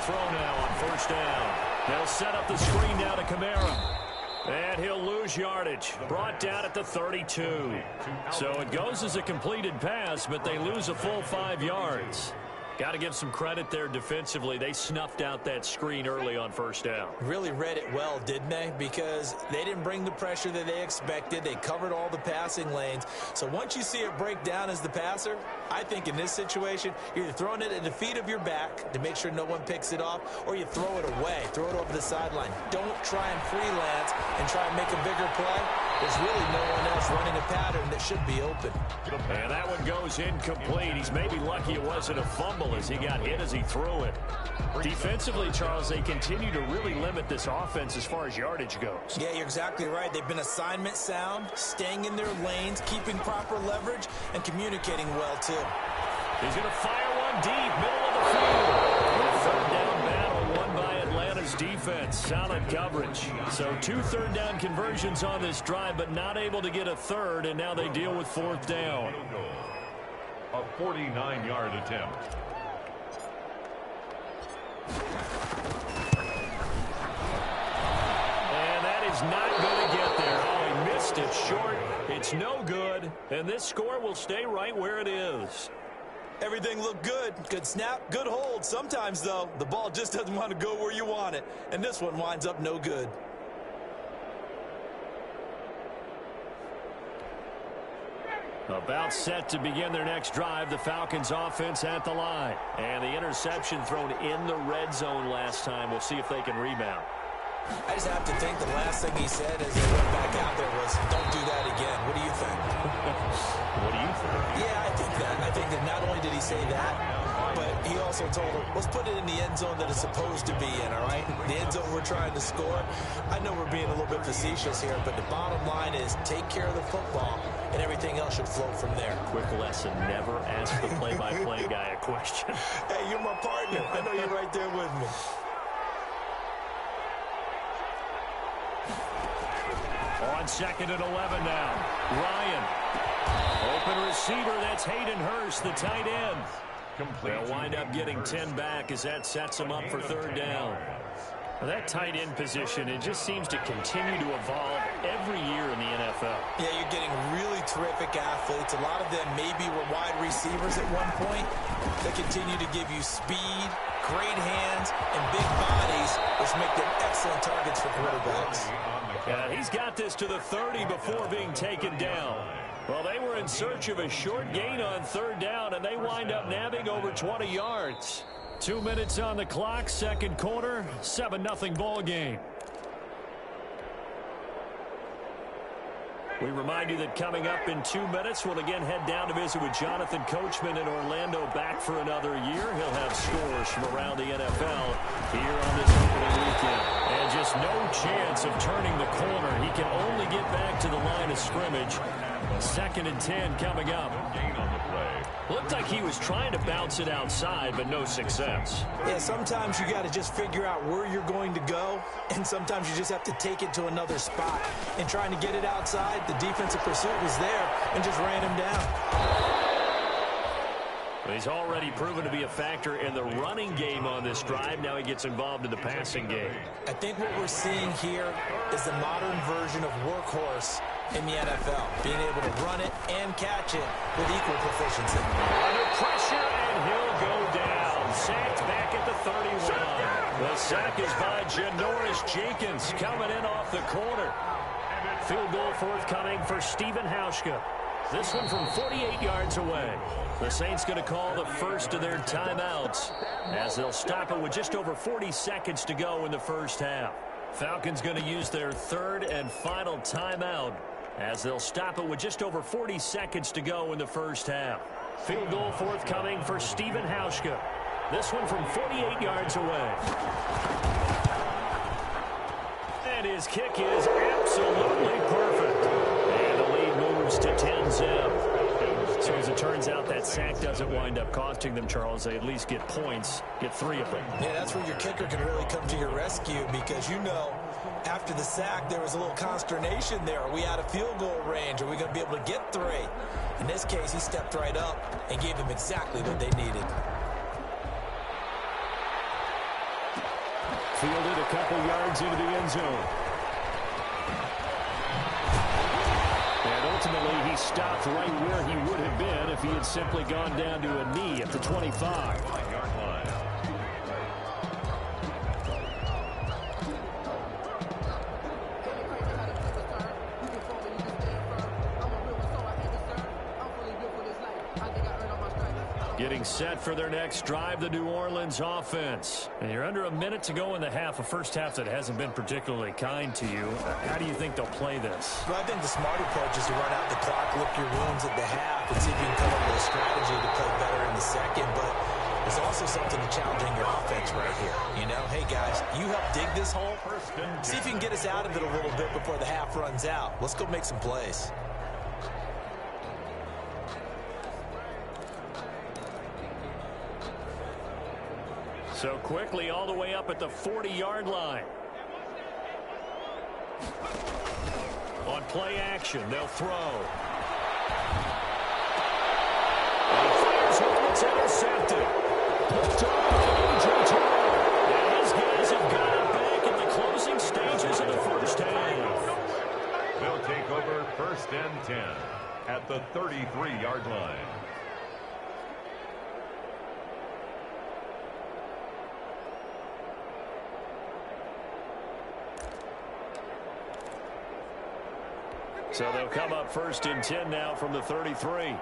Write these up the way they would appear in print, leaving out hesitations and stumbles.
throw now on first down. They'll set up the screen now to Kamara. And he'll lose yardage. Brought down at the 32. So it goes as a completed pass, but they lose a full 5 yards. Got to give some credit there defensively. They snuffed out that screen early on first down. Really read it well, didn't they? Because they didn't bring the pressure that they expected. They covered all the passing lanes. So once you see it break down as the passer, I think in this situation, you're either throwing it at the feet of your back to make sure no one picks it off, or you throw it away, throw it over the sideline. Don't try and freelance and try and make a bigger play. There's really no one else running a pattern that should be open. And that one goes incomplete. He's maybe lucky it wasn't a fumble as he got hit as he threw it. Defensively, Charles, they continue to really limit this offense as far as yardage goes. Yeah, you're exactly right. They've been assignment sound, staying in their lanes, keeping proper leverage, and communicating well, too. He's going to fire one deep, middle of the field. A third down battle won by Atlanta's defense. Solid coverage. So 2 third-down conversions on this drive, but not able to get a third, and now they deal with fourth down. A 49-yard attempt. And that is not going to get there. Oh, he missed it short. It's no good, and this score will stay right where it is. Everything looked good. Good snap, good hold. Sometimes, though, the ball just doesn't want to go where you want it, and this one winds up no good. About set to begin their next drive, the Falcons offense at the line. And the interception thrown in the red zone last time. We'll see if they can rebound. I just have to think the last thing he said as they went back out there was, don't do that again. What do you think? What do you think? Yeah, I think that. I think that not only did he say that, but he also told him, let's put it in the end zone that it's supposed to be in, all right? The end zone we're trying to score. I know we're being a little bit facetious here, but the bottom line is take care of the football, and everything else should flow from there. Quick lesson, never ask the play-by-play guy a question. Hey, you're my partner. I know you're right there with me. On 2nd and 11 now. Ryan. Open receiver, that's Hayden Hurst, the tight end. They'll wind up getting 10 back as that sets them up for third down. Well, that tight end position, it just seems to continue to evolve every year in the NFL. Yeah, you're getting really terrific athletes. A lot of them maybe were wide receivers at one point. They continue to give you speed, great hands, and big bodies, which make them excellent targets for quarterbacks. Yeah, he's got this to the 30 before being taken down. Well, they were in search of a short gain on third down, and they wind up nabbing over 20 yards. 2 minutes on the clock, second quarter, 7-0 ball game. We remind you that coming up in 2 minutes, we'll again head down to visit with Jonathan Coachman in Orlando, back for another year. He'll have scores from around the NFL here on this opening weekend. And just no chance of turning the corner. He can only get back to the line of scrimmage. 2nd and 10 coming up. Looked like he was trying to bounce it outside, but no success. Yeah, sometimes you got to just figure out where you're going to go, and sometimes you just have to take it to another spot. And trying to get it outside, the defensive pursuit was there and just ran him down. He's already proven to be a factor in the running game on this drive. Now he gets involved in the passing game. I think what we're seeing here is the modern version of workhorse in the NFL, being able to run it and catch it with equal proficiency. Under pressure, and he'll go down. Sacked back at the 31. The sack is by Janoris Jenkins coming in off the corner. Field goal forthcoming for Stephen Hauschka. This one from 48 yards away. The Saints going to call the first of their timeouts as they'll stop it with just over 40 seconds to go in the first half. Falcons going to use their third and final timeout as they'll stop it with just over 40 seconds to go in the first half. Field goal forthcoming for Stephen Hauschka. This one from 48 yards away. And his kick is absolutely perfect. And the lead moves to 10-0. So as it turns out, that sack doesn't wind up costing them, Charles. They at least get points, get 3 of them. Yeah, that's where your kicker can really come to your rescue because, you know, after the sack, there was a little consternation there. Are we out of field goal range? Are we going to be able to get 3? In this case, he stepped right up and gave them exactly what they needed. Fielded a couple yards into the end zone. And ultimately, he stopped right where he would have been if he had simply gone down to a knee at the 25. Getting set for their next drive, the New Orleans offense. And you're under a minute to go in the half, a first half that hasn't been particularly kind to you. How do you think they'll play this? Well, I think the smart approach is to run out the clock, lick your wounds at the half, and see if you can come up with a strategy to play better in the second. But there's also something to challenging your offense right here. You know, hey, guys, you help dig this hole. See if you can get us out of it a little bit before the half runs out. Let's go make some plays. So quickly all the way up at the 40-yard line. On play action, they'll throw. And he fires one that's intercepted. Picked off A.J. And his guys have got it back in the closing stages of the first half. They'll take over 1st and 10 at the 33-yard line. So they'll come up 1st and 10 now from the 33.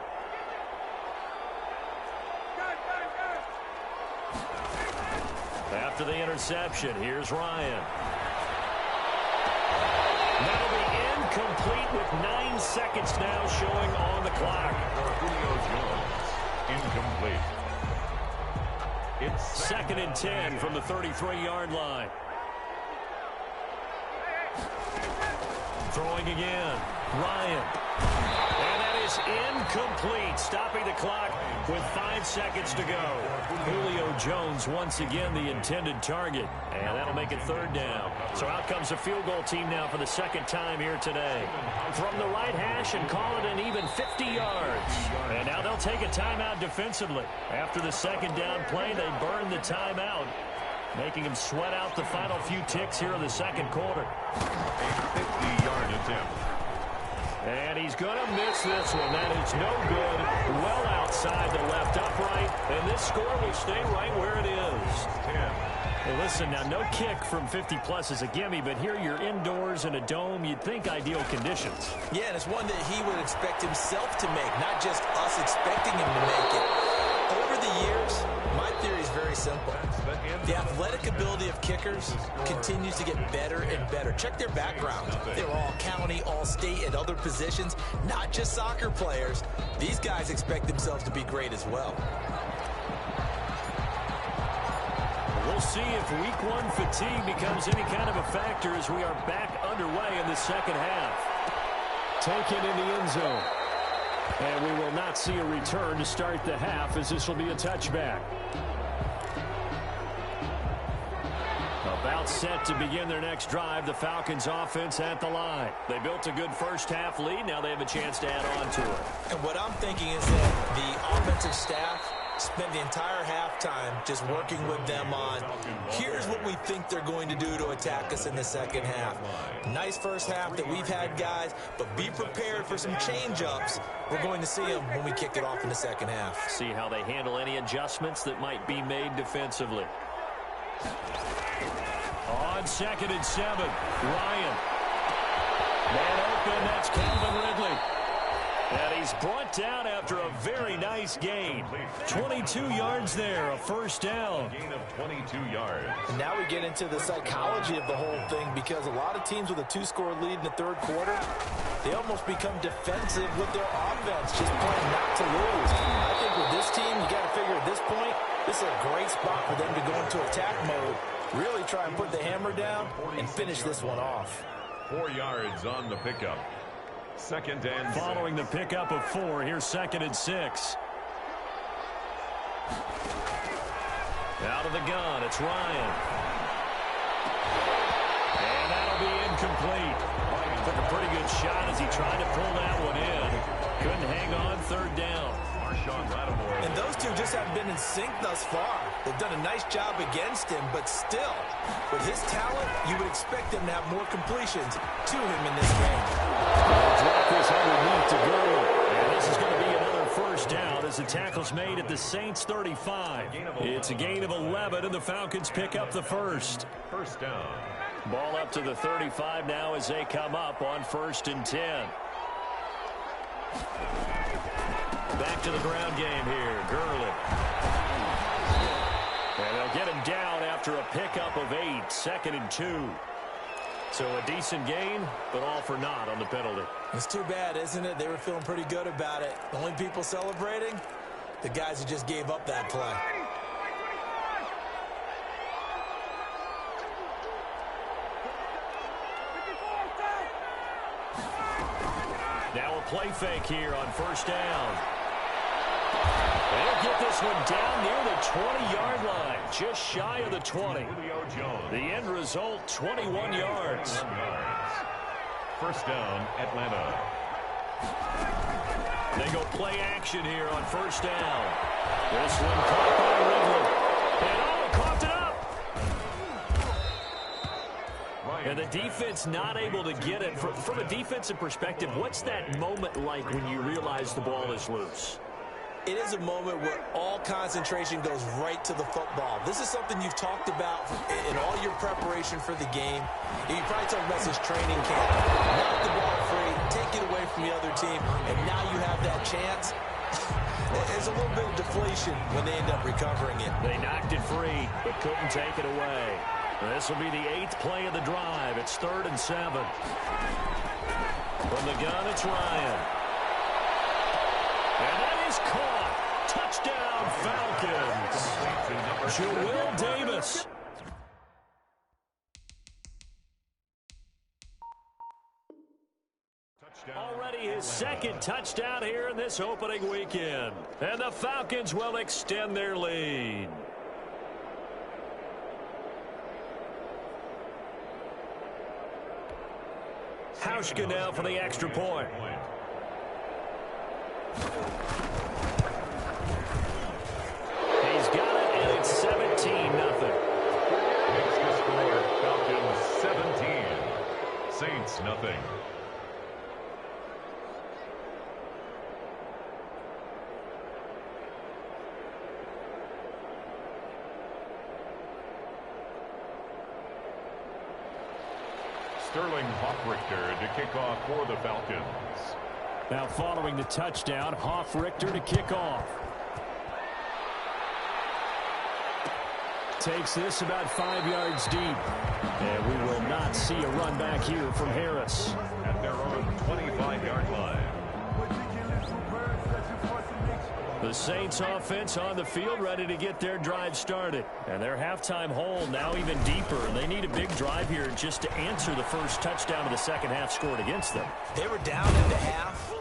After the interception, here's Ryan. That'll be incomplete with 9 seconds now showing on the clock. Incomplete. It's 2nd and 10 from the 33-yard line. Throwing again. Ryan. And that is incomplete, stopping the clock with 5 seconds to go. Julio Jones once again the intended target, and that'll make it 3rd down. So out comes the field goal team now for the 2nd time here today. From the right hash and call it an even 50 yards. And now they'll take a timeout defensively. After the 2nd down play, they burn the timeout, making him sweat out the final few ticks here in the 2nd quarter. a 50-yard attempt. And he's going to miss this one. That is no good. Well outside the left upright. And this score will stay right where it is. 10. Well, listen, now no kick from 50-plus is a gimme, but here you're indoors in a dome. You'd think ideal conditions. Yeah, and it's one that he would expect himself to make, not just us expecting him to make it. Over the years, my theory is very simple. The athletic ability of kickers continues to get better and better. Check their background. They're all county, all state, and other positions, not just soccer players. These guys expect themselves to be great as well. We'll see if week 1 fatigue becomes any kind of a factor as we are back underway in the 2nd half. Taken in the end zone. And we will not see a return to start the half, as this will be a touchback. About set to begin their next drive, the Falcons offense at the line. They built a good first half lead. Now they have a chance to add on to it. And what I'm thinking is that the offensive staff spent the entire halftime just working with them on, here's what we think they're going to do to attack us in the 2nd half. Nice first half that we've had, guys, but be prepared for some change-ups. We're going to see them when we kick it off in the 2nd half. See how they handle any adjustments that might be made defensively. On 2nd and 7, Ryan. Man open, that's Calvin Ridley. And he's brought down after a very nice gain. 22 yards there, a first down. Gain of 22 yards. And now we get into the psychology of the whole thing, because a lot of teams with a 2-score lead in the 3rd quarter, they almost become defensive with their offense, just playing not to lose. I think with this team, you got to figure at this point, this is a great spot for them to go into attack mode, really try and put the hammer down and finish this one off. 4 yards on the pickup. 2nd and 6. Following the pickup of 4, here's 2nd and 6. Out of the gun, it's Ryan. And that'll be incomplete. Took a pretty good shot as he tried to pull that one in. Couldn't hang on, 3rd down. And those two just haven't been in sync thus far. They've done a nice job against him, but still, with his talent, you would expect him to have more completions to him in this game. They'll drop this underneath to Gurley. And this is going to be another first down as the tackle's made at the Saints' 35. It's a gain of 11, and the Falcons pick up the first. First down. Ball up to the 35 now as they come up on 1st and 10. Back to the ground game here. Gurley. And they'll get him down after a pickup of 8. 2nd and 2. So a decent gain, but all for naught on the penalty. It's too bad, isn't it? They were feeling pretty good about it. The only people celebrating, the guys who just gave up that play. Now a play fake here on 1st down. They'll get this one down near the 20-yard line, just shy of the 20. The end result, 21 yards. First down, Atlanta. They go play action here on 1st down. This one caught by Ridley. And coughed it up. And the defense not able to get it. From a defensive perspective, what's that moment like when you realize the ball is loose? It is a moment where all concentration goes right to the football. This is something you've talked about in all your preparation for the game. You probably talked about this training camp. Knock the ball free, take it away from the other team, and now you have that chance. There's a little bit of deflation when they end up recovering it. They knocked it free, but couldn't take it away. This will be the 8th play of the drive. It's 3rd and 7. From the gun, it's Ryan. And that is caught. Touchdown, Falcons. Jawill Davis. Already his 2nd touchdown here in this opening weekend. And the Falcons will extend their lead. Hauschka now for the extra point. He's got it, and it's 17-0. Makes the score, Falcons 17. Saints nothing. Sterling Hoffrichter to kick off for the Falcons. Now following the touchdown, Hoffrichter to kick off. Takes this about 5 yards deep. And we will not see a run back here from Harris. At their own 25-yard line. The Saints offense on the field ready to get their drive started. And their halftime hole now even deeper. They need a big drive here just to answer the first touchdown of the second half scored against them. They were down in the half.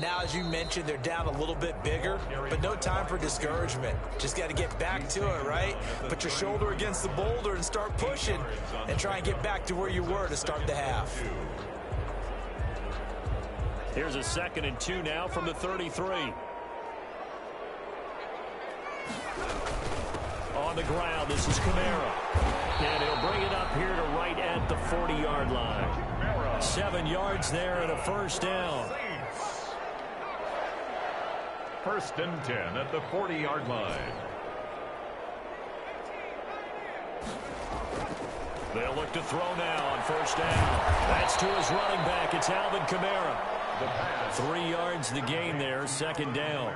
Now, as you mentioned, they're down a little bit bigger, but no time for discouragement. Just got to get back to it, right? Put your shoulder against the boulder and start pushing and try and get back to where you were to start the half. Here's a 2nd and 2 now from the 33. On the ground, this is Kamara. And he'll bring it up here to right at the 40-yard line. 7 yards there and a first down. 1st and 10 at the 40-yard line. They'll look to throw now on 1st down. That's to his running back. It's Alvin Kamara. 3 yards the gain there, 2nd down.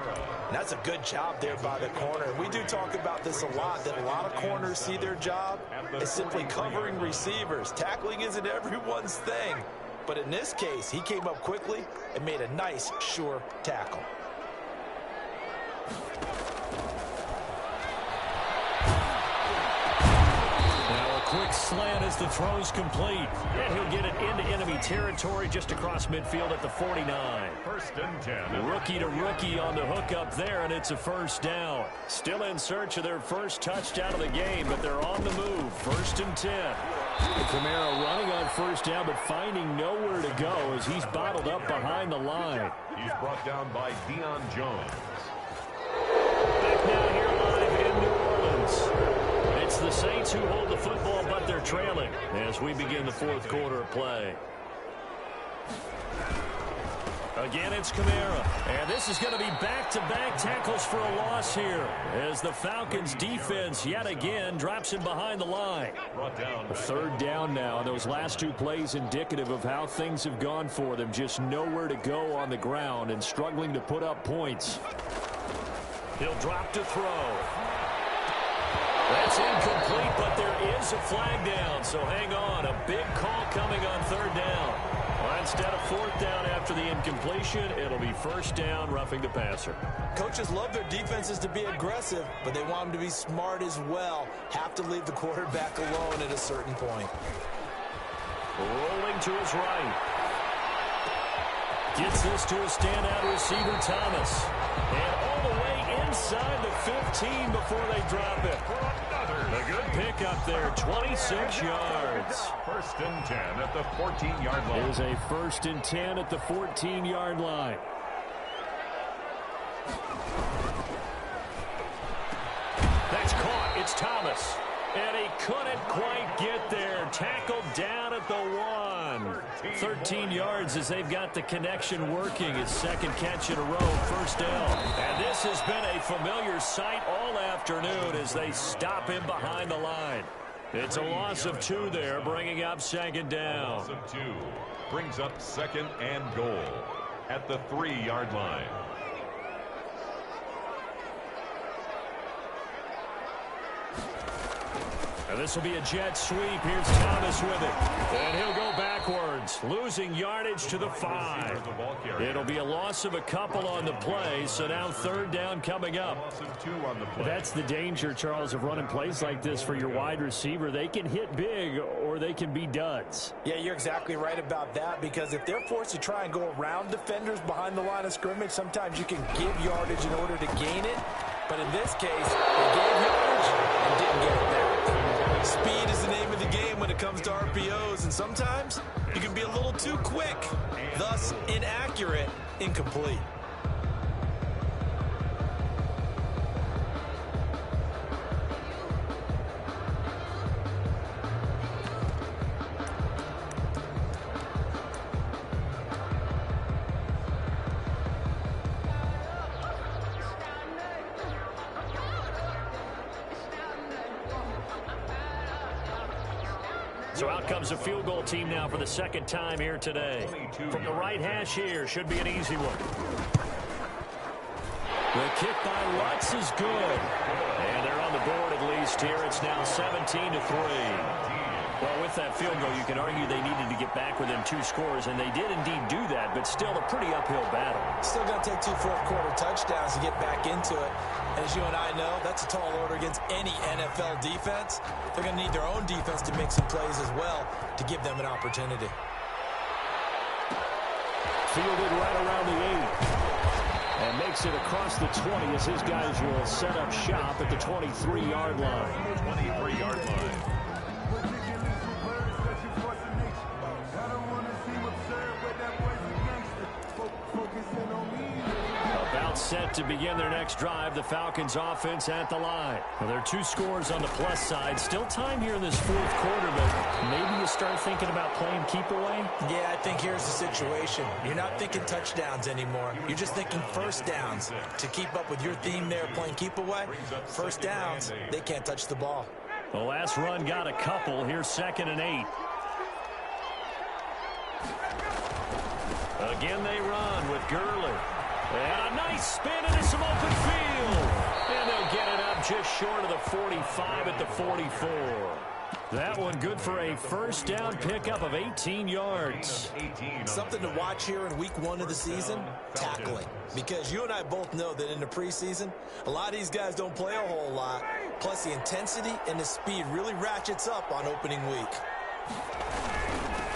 That's a good job there by the corner. We do talk about this a lot, that a lot of corners see their job as simply covering receivers. Tackling isn't everyone's thing. But in this case, he came up quickly and made a nice, sure tackle. Quick slant as the throw's complete. And he'll get it into enemy territory just across midfield at the 49. 1st and 10. Rookie to rookie on the hook up there, and it's a first down. Still in search of their first touchdown of the game, but they're on the move. 1st and 10. Kamara running on 1st down, but finding nowhere to go as he's bottled up behind the line. He's brought down by Deion Jones. back now here live in New Orleans. It's the Saints who hold the football, but they're trailing as we begin the fourth quarter of play. Again, it's Kamara. And this is going to be back-to-back tackles for a loss here as the Falcons' defense yet again drops him behind the line. Third down now. Those last two plays indicative of how things have gone for them. Just nowhere to go on the ground and struggling to put up points. He'll drop to throw. That's incomplete, but there is a flag down, so hang on. A big call coming on third down. Well, instead of fourth down after the incompletion, it'll be first down, roughing the passer. Coaches love their defenses to be aggressive, but they want them to be smart as well. Have to leave the quarterback alone at a certain point. Rolling to his right. Gets this to a standout receiver, Thomas. And all the way inside the 15 before they drop it. A good pickup there, 26 yards. First and 10 at the 14-yard line. Here's a first and 10 at the 14-yard line. That's caught. It's Thomas. And he couldn't quite get there. Tackled down at the 1. 13 yards as they've got the connection working. His second catch in a row, first down. And this has been a familiar sight all afternoon as they stop him behind the line. It's a loss of 2 there, bringing up second down. Loss of 2 brings up second and goal at the 3-yard line. And this will be a jet sweep. Here's Thomas with it. And he'll go backwards, losing yardage to the 5. It'll be a loss of a couple on the play, so now third down coming up. That's the danger, Charles, of running plays like this for your wide receiver. They can hit big or they can be duds. Yeah, you're exactly right about that, because if they're forced to try and go around defenders behind the line of scrimmage, sometimes you can give yardage in order to gain it. But in this case, they gave yardage and didn't get it back. Speed is the name of the game when it comes to RPOs, and sometimes you can be a little too quick, thus inaccurate, incomplete. So out comes a field goal team now for the second time here today. From the right hash here, should be an easy one. The kick by Lutz is good. And they're on the board at least here. It's now 17-3. Well, with that field goal, you can argue they needed to get back within 2 scores, and they did indeed do that, but still a pretty uphill battle. Still going to take 2 fourth-quarter touchdowns to get back into it. And as you and I know, that's a tall order against any NFL defense. They're going to need their own defense to make some plays as well to give them an opportunity. Fielded right around the 8. And makes it across the 20 as his guys will set up shop at the 23-yard line. 23-yard line. About set to begin their next drive, the Falcons offense at the line. Well, there are 2 scores on the plus side. Still time here in this fourth quarter, but maybe you start thinking about playing keep away? Yeah, I think here's the situation. You're not thinking touchdowns anymore. You're just thinking first downs. To keep up with your theme there, playing keep away, first downs, they can't touch the ball. The last run got a couple. Here's second and 8. Again they run with Gurley. And a nice spin into some open field. And they'll get it up just short of the 45 at the 44. That one good for a first down pickup of 18 yards. Something to watch here in week 1 of the season, tackling. Because you and I both know that in the preseason, a lot of these guys don't play a whole lot. Plus the intensity and the speed really ratchets up on opening week.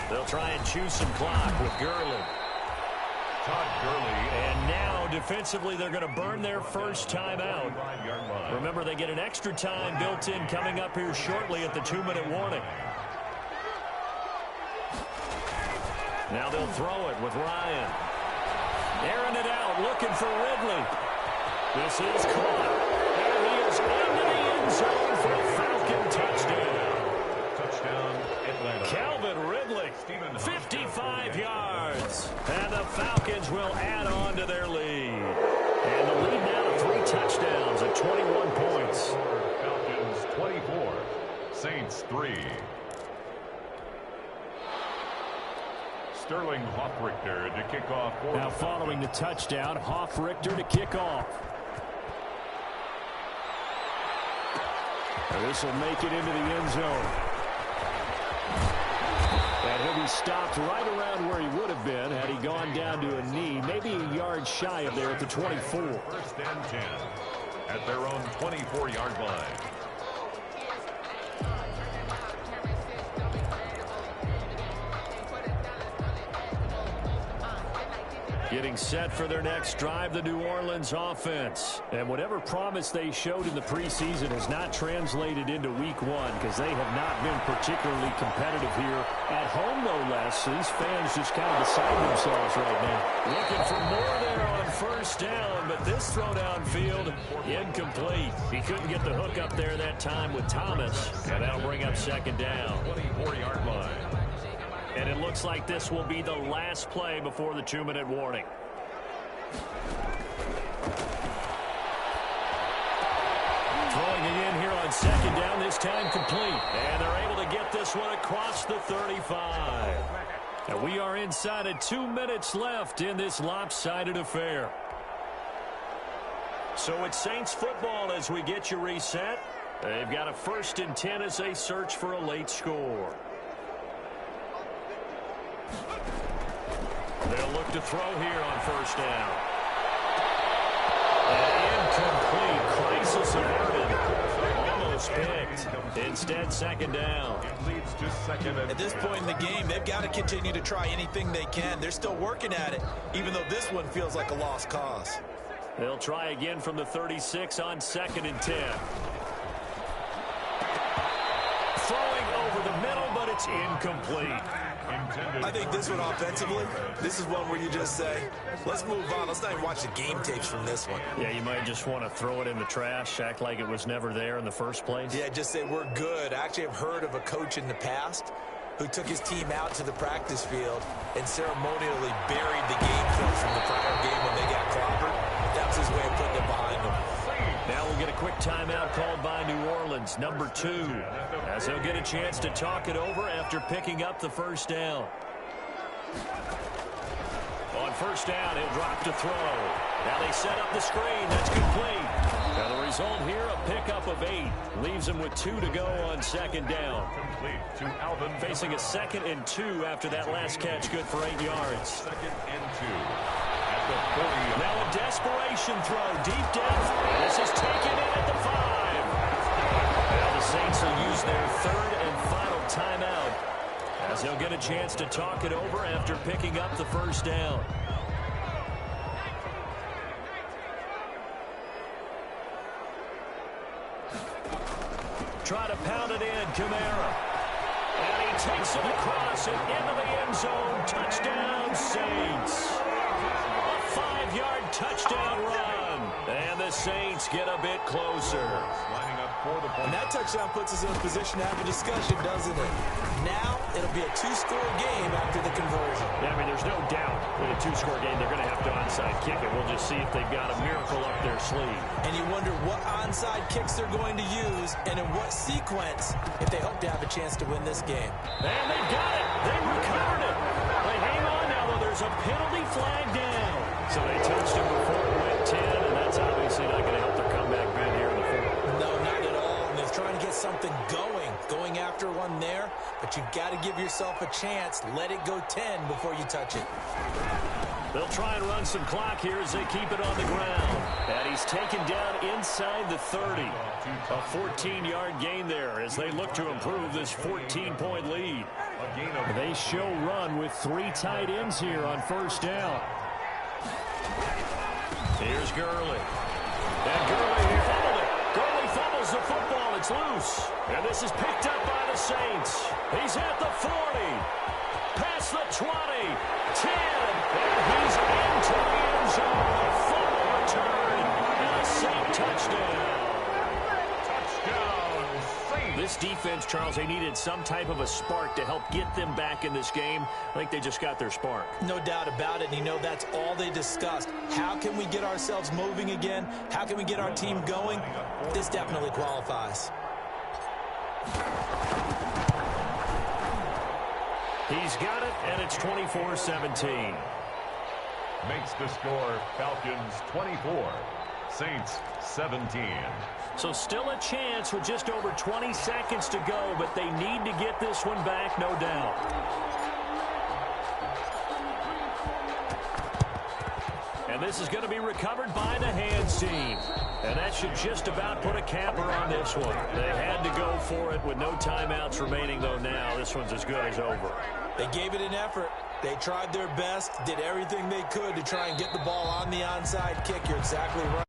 They'll try and chew some clock with Gurley. Todd Gurley. And now, defensively, they're going to burn their first time out. Remember, they get an extra time built in coming up here shortly at the 2-minute warning. Now they'll throw it with Ryan. Airing it out, looking for Ridley. This is caught. goes into the end zone for a Falcon touchdown. Touchdown, Atlanta. Calvin Ridley, 55 yards. And the Falcons will add on to their lead. And the lead now to 3 touchdowns at 21 points. Falcons 24, Saints 3. Sterling Hoffrichter to kick off. Now following the touchdown, Hoffrichter to kick off. And this will make it into the end zone. And he'll be stopped right around where he would have been had he gone down to a knee, maybe a yard shy of there at the 24. First and 10 at their own 24-yard line. Getting set for their next drive, the New Orleans offense. And whatever promise they showed in the preseason has not translated into week 1 because they have not been particularly competitive here. At home, no less. These fans just kind of beside themselves right now. Looking for more there on first down, but this throw downfield, incomplete. He couldn't get the hook up there that time with Thomas, and that'll bring up second down. 24-yard line. And it looks like this will be the last play before the 2-minute warning. Throwing it in here on second down, this time complete. And they're able to get this one across the 35. And we are inside of 2 minutes left in this lopsided affair. So it's Saints football as we get you reset. They've got a 1st and 10 as they search for a late score. They'll look to throw here on first down. And incomplete. Crisis averted. Almost picked. Instead, second down. It leads to second and At this point in the game, they've got to continue to try anything they can. They're still working at it, even though this one feels like a lost cause. They'll try again from the 36 on 2nd and 10. Throwing over the middle, but it's incomplete. I think this one offensively, this is one where you just say, let's move on. Let's not even watch the game tapes from this one. Yeah, you might just want to throw it in the trash, act like it was never there in the first place. Yeah, just say we're good. I actually have heard of a coach in the past who took his team out to the practice field and ceremonially buried the game film from the prior game when they got clobbered. That was his way of putting it behind them. Now we'll get a quick timeout called by New Orleans, number 2, as they'll get a chance to talk it over after picking up the first down. On first down, he'll drop to throw. Now they set up the screen. That's complete. Now the result here, a pickup of 8. Leaves him with 2 to go on second down. complete to Alvin. Facing a 2nd and 2 after that last catch, good for 8 yards. 2nd and 2 at the 40. Now a desperation throw, deep depth. This is taken in at the 5. Now the Saints will use their 3rd and final timeout as they'll get a chance to talk it over after picking up the first down. Try to pound it in, Kamara. And he takes it across and into the end zone. Touchdown, Saints. A 5-yard touchdown run. And the Saints get a bit closer. Lining up for the point. And that touchdown puts us in a position to have a discussion, doesn't it? Now it'll be a 2-score game after the conversion. Yeah, I mean, there's no doubt with a 2-score game, they're going to have to onside kick it. We'll just see if they've got a miracle up their sleeve. And you wonder what onside kicks they're going to use and in what sequence if they hope to have a chance to win this game. And they got it. They recovered it. They hang on now, though. There's a penalty flag down. So they touched him before it went 10, and that's obviously not going to help their comeback bid here in the 4th. No, not at all. And they're trying to get something going after one there. But you've got to give yourself a chance. Let it go 10 before you touch it. They'll try and run some clock here as they keep it on the ground. And he's taken down inside the 30. A 14-yard gain there as they look to improve this 14-point lead. They show run with 3 tight ends here on first down. Here's Gurley. And Gurley here fumbled it. Gurley fumbles the football. It's loose. And this is picked up by the Saints. He's at the 40. Past the 20. 10. And he's into the end zone. A fumble return. And a Saint touchdown. this defense, Charles, they needed some type of a spark to help get them back in this game. I think they just got their spark. No doubt about it. And you know, that's all they discussed. How can we get ourselves moving again? How can we get our team going? This definitely qualifies. He's got it, and it's 24-17. Makes the score Falcons 24, Saints 17. So still a chance with just over 20 seconds to go, but they need to get this one back, no doubt. And this is going to be recovered by the hands team. And that should just about put a capper on this one. They had to go for it with no timeouts remaining, though now. This one's as good as over. They gave it an effort. They tried their best, did everything they could to try and get the ball on the onside kick. You're exactly right.